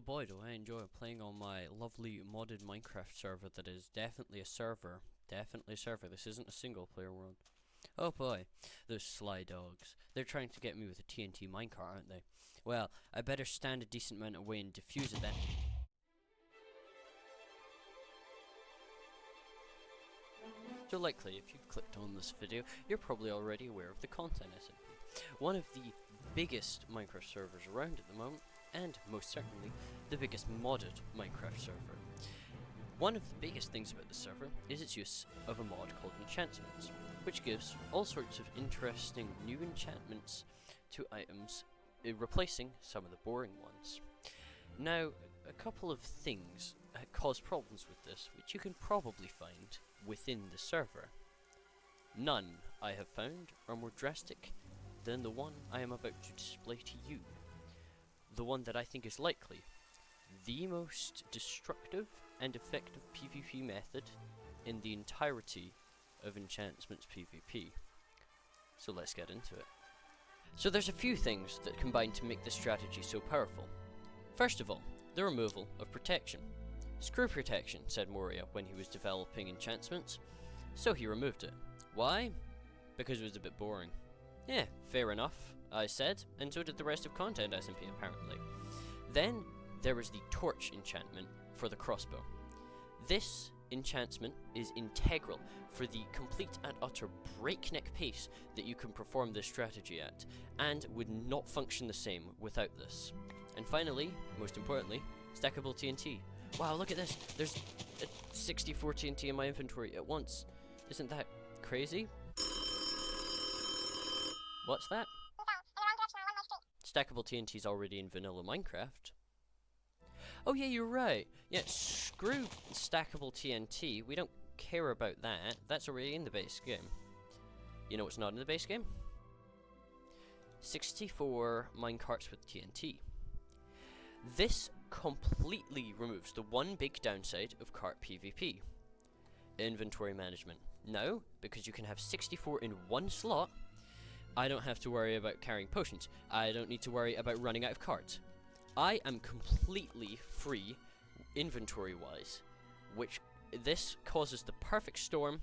boy do I enjoy playing on my lovely modded Minecraft server that is definitely a server. Definitely a server. This isn't a single player world. Oh boy, those sly dogs. They're trying to get me with a TNT minecart, aren't they? Well, I better stand a decent amount away and defuse it then. So likely, if you've clicked on this video, you're probably already aware of the Content SMP, one of the biggest Minecraft servers around at the moment, and most certainly, the biggest modded Minecraft server. One of the biggest things about the server is its use of a mod called enchancements, which gives all sorts of interesting new enchantments to items, replacing some of the boring ones. Now, a couple of things cause problems with this, which you can probably find within the server. None, I have found, are more drastic than the one I am about to display to you. The one that I think is likely the most destructive and effective PvP method in the entirety of enchantments PvP. So let's get into it. So there's a few things that combine to make this strategy so powerful. First of all, the removal of protection. Screw protection, said Moriya when he was developing enchantments, so he removed it. Why? Because it was a bit boring. Yeah, fair enough, I said, and so did the rest of Content SMP apparently. Then there was the torch enchantment for the crossbow. This enchantment is integral for the complete and utter breakneck pace that you can perform this strategy at, and would not function the same without this. And finally, most importantly, stackable TNT. Wow, look at this! There's 64 TNT in my inventory at once. Isn't that crazy? What's that? Stackable TNT's already in vanilla Minecraft. Oh yeah, you're right. Yeah, screw stackable TNT. We don't care about that. That's already in the base game. You know what's not in the base game? 64 minecarts with TNT. This completely removes the one big downside of cart PvP. Inventory management. Now, because you can have 64 in one slot, I don't have to worry about carrying potions. I don't need to worry about running out of cards. I am completely free inventory-wise, which this causes the perfect storm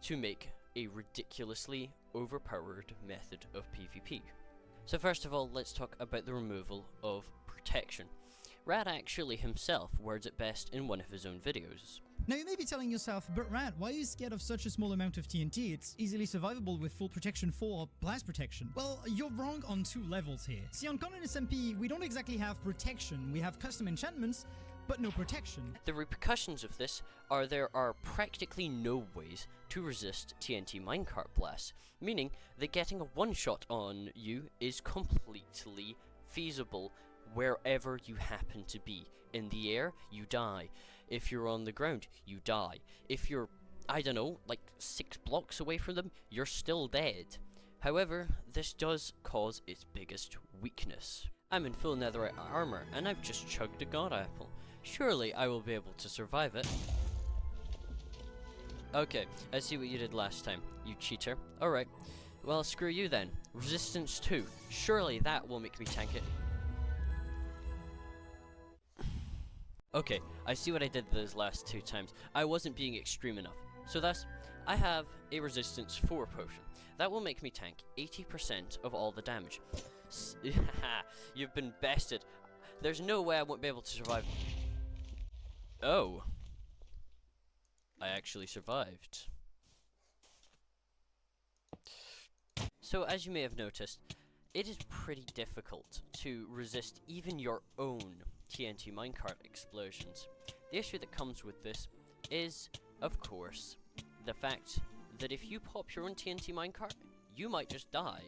to make a ridiculously overpowered method of PvP. So first of all, let's talk about the removal of protection. Rad actually himself words it best in one of his own videos. Now you may be telling yourself, but Rad, why are you scared of such a small amount of TNT? It's easily survivable with full protection 4 or blast protection. Well, you're wrong on two levels here. See, on Content SMP, we don't exactly have protection. We have custom enchantments, but no protection. The repercussions of this are there are practically no ways to resist TNT minecart blasts, meaning that getting a one-shot on you is completely feasible wherever you happen to be. In the air, you die. If you're on the ground, you die. If you're, I don't know, like 6 blocks away from them, you're still dead. However, this does cause its biggest weakness. I'm in full netherite armor, and I've just chugged a god apple. Surely I will be able to survive it. Okay, I see what you did last time, you cheater. Alright, well screw you then. Resistance 2. Surely that will make me tank it. Okay, I see what I did those last 2 times. I wasn't being extreme enough. So thus, I have a resistance 4 potion. That will make me tank 80% of all the damage. You've been bested. There's no way I won't be able to survive. Oh. I actually survived. So as you may have noticed, it is pretty difficult to resist even your own TNT minecart explosions. The issue that comes with this is, of course, the fact that if you pop your own TNT minecart, you might just die.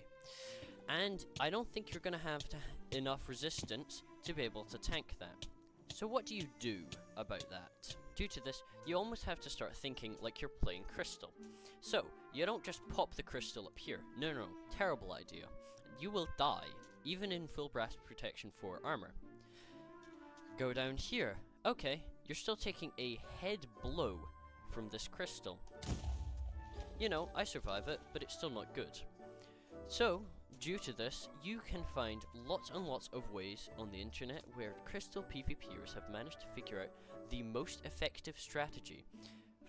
And I don't think you're going to have enough resistance to be able to tank that. So what do you do about that? Due to this, you almost have to start thinking like you're playing Crystal. So, you don't just pop the crystal up here. No, terrible idea. You will die, even in full blast protection 4 armor. Go down here. Okay, you're still taking a head blow from this crystal. You know, I survive it, but it's still not good. So, Due to this, you can find lots and lots of ways on the internet where crystal PvPers have managed to figure out the most effective strategy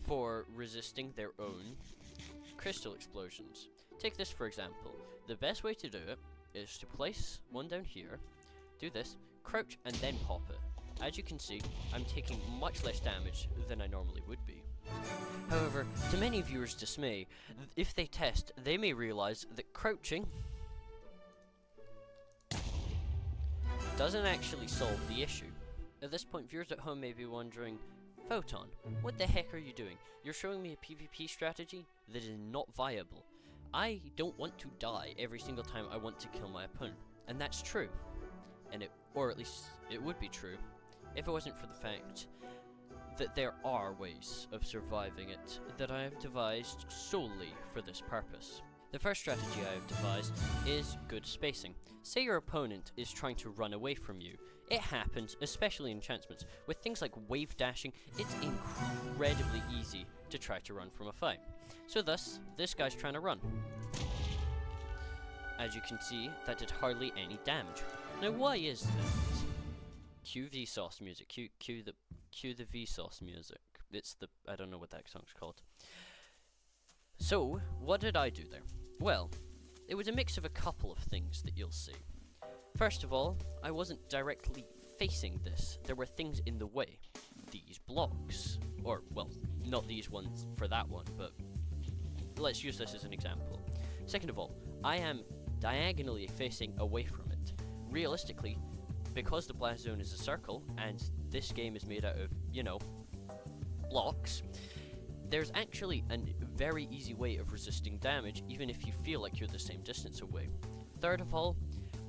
for resisting their own crystal explosions. Take this for example. The best way to do it is to place one down here, do this, crouch, and then pop it. As you can see, I'm taking much less damage than I normally would be. However, to many viewers' dismay, if they test, they may realize that crouching doesn't actually solve the issue. At this point, viewers at home may be wondering, Photon, what the heck are you doing? You're showing me a PvP strategy that is not viable. I don't want to die every single time I want to kill my opponent. And that's true. Or at least it would be true, if it wasn't for the fact that there are ways of surviving it that I have devised solely for this purpose. The first strategy I have devised is good spacing. Say your opponent is trying to run away from you. It happens, especially in enchantments. With things like wave dashing, it's incredibly easy to try to run from a fight. So thus, this guy's trying to run. As you can see, that did hardly any damage. Now why is that? Cue Vsauce music. Cue the Vsauce music. It's the, I don't know what that song's called. So, what did I do there? Well, it was a mix of a couple of things that you'll see. First of all, I wasn't directly facing this. There were things in the way. These blocks. Or, well, not these ones for that one, but let's use this as an example. Second of all, I am diagonally facing away from it. Realistically, because the blast zone is a circle, and this game is made out of, you know, blocks, there's actually a very easy way of resisting damage, even if you feel like you're the same distance away. Third of all,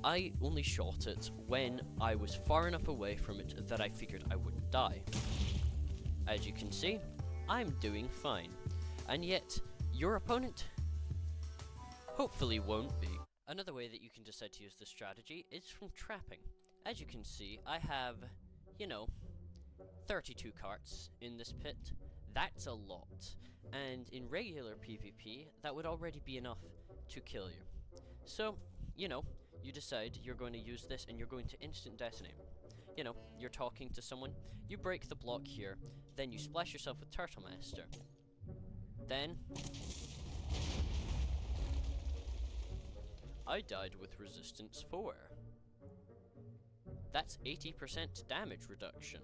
I only shot it when I was far enough away from it that I figured I wouldn't die. As you can see, I'm doing fine. And yet, your opponent hopefully won't be. Another way that you can decide to use this strategy is from trapping. As you can see, I have, 32 carts in this pit. That's a lot. And in regular PvP, that would already be enough to kill you. So, you decide you're going to use this and you're going to instant detonate. You're talking to someone, you break the block here, then you splash yourself with Turtle Master. Then I died with resistance 4. That's 80% damage reduction.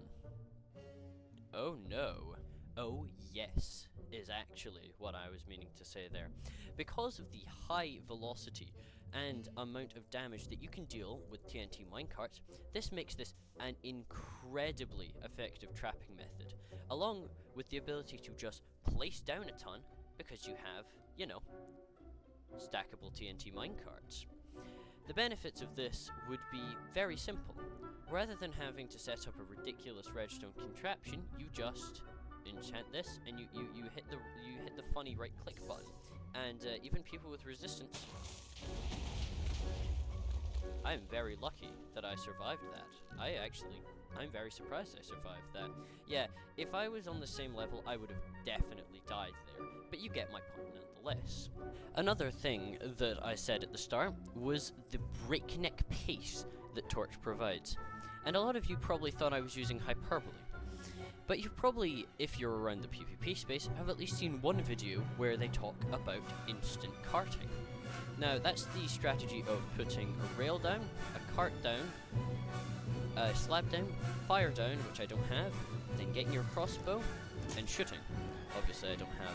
Oh no. Oh yes, is actually what I was meaning to say there. Because of the high velocity and amount of damage that you can deal with TNT minecarts, this makes this an incredibly effective trapping method, along with the ability to just place down a ton because you have, stackable TNT minecarts. The benefits of this would be very simple. Rather than having to set up a ridiculous redstone contraption, you just enchant this and you hit the funny right click button, and even people with resistance. I'm very lucky that I survived that. I'm very surprised I survived that. Yeah, if I was on the same level, I would have definitely died there, but you get my point nonetheless. Another thing that I said at the start was the breakneck pace that Torch provides. And a lot of you probably thought I was using hyperbole. But you've probably, if you're around the PvP space, have at least seen one video where they talk about instant carting. Now, that's the strategy of putting a rail down, a cart down, a slab down, fire down, which I don't have, then getting your crossbow, and shooting. Obviously, I don't have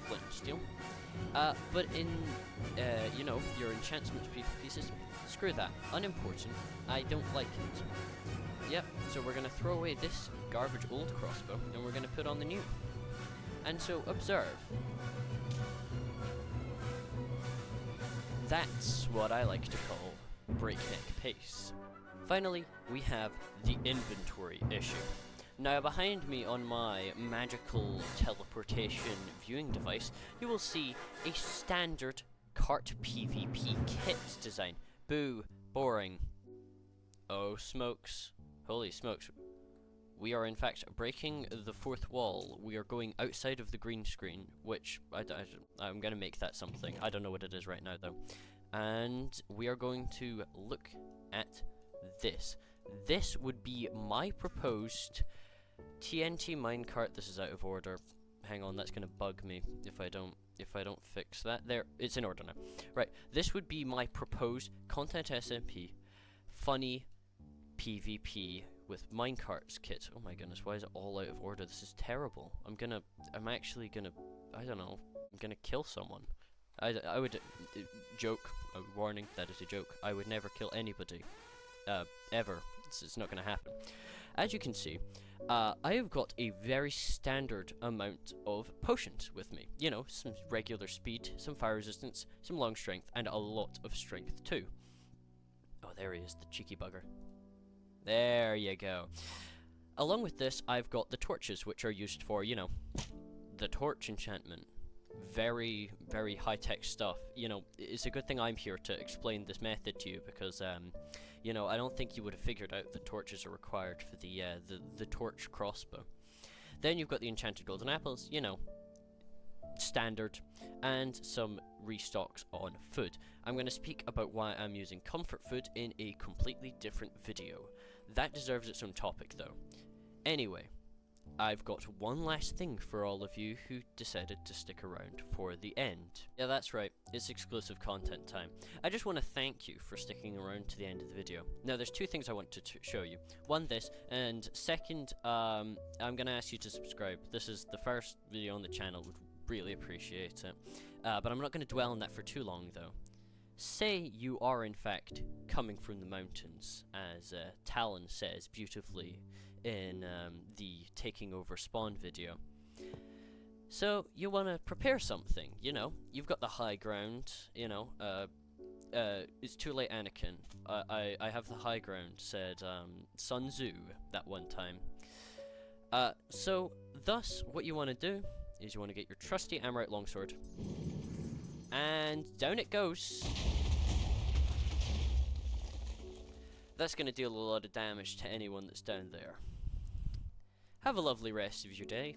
flint and steel. But in, your enchancements PvP system, screw that. Unimportant. I don't like it. Yep, so we're going to throw away this garbage old crossbow, and we're going to put on the new. And so, observe. That's what I like to call breakneck pace. Finally, we have the inventory issue. Now, behind me on my magical teleportation viewing device, you will see a standard cart PvP kit design. Boo, boring. Oh, smokes. Holy smokes. We are in fact breaking the fourth wall. We are going outside of the green screen, which I'm going to make that something. I don't know what it is right now though. and we are going to look at this. This would be my proposed TNT minecart. This is out of order. Hang on, that's gonna bug me if I don't fix that. There, it's in order now. Right, this would be my proposed Content SMP funny PvP with minecarts kit. Oh my goodness, why is it all out of order? This is terrible. I'm actually gonna, I don't know, I'm gonna kill someone. I would, joke, a warning, that is a joke. I would never kill anybody, ever. It's not gonna happen. As you can see, I have got a very standard amount of potions with me. You know, some regular speed, some fire resistance, some long strength, and a lot of strength too. Oh, there he is, the cheeky bugger. There you go. Along with this, I've got the torches, which are used for, you know, the torch enchantment. Very, very high-tech stuff. You know, it's a good thing I'm here to explain this method to you, because, you know, I don't think you would have figured out that torches are required for the torch crossbow. Then you've got the enchanted golden apples, you know, standard, and some restocks on food. I'm going to speak about why I'm using comfort food in a completely different video. That deserves its own topic, though. Anyway, I've got one last thing for all of you who decided to stick around for the end. Yeah, that's right, it's exclusive content time. I just want to thank you for sticking around to the end of the video. Now, there's two things I want to show you. One, this, and second, I'm going to ask you to subscribe. This is the first video on the channel, would really appreciate it. But I'm not going to dwell on that for too long, though. Say you are, in fact, coming from the mountains, as Talon says beautifully in the taking over spawn video. So you want to prepare something, you know, you've got the high ground, you know, it's too late, Anakin. I have the high ground, said Sun Tzu that one time. So thus what you want to do is you want to get your trusty Amorite longsword, and down it goes. That's going to deal a lot of damage to anyone that's down there. Have a lovely rest of your day.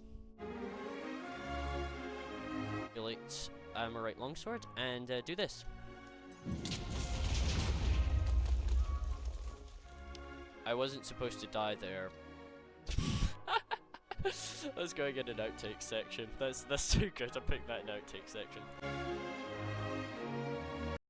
Elite Amorite longsword, and do this. I wasn't supposed to die there. I was going in an outtake section. That's too good. I picked that in outtake section.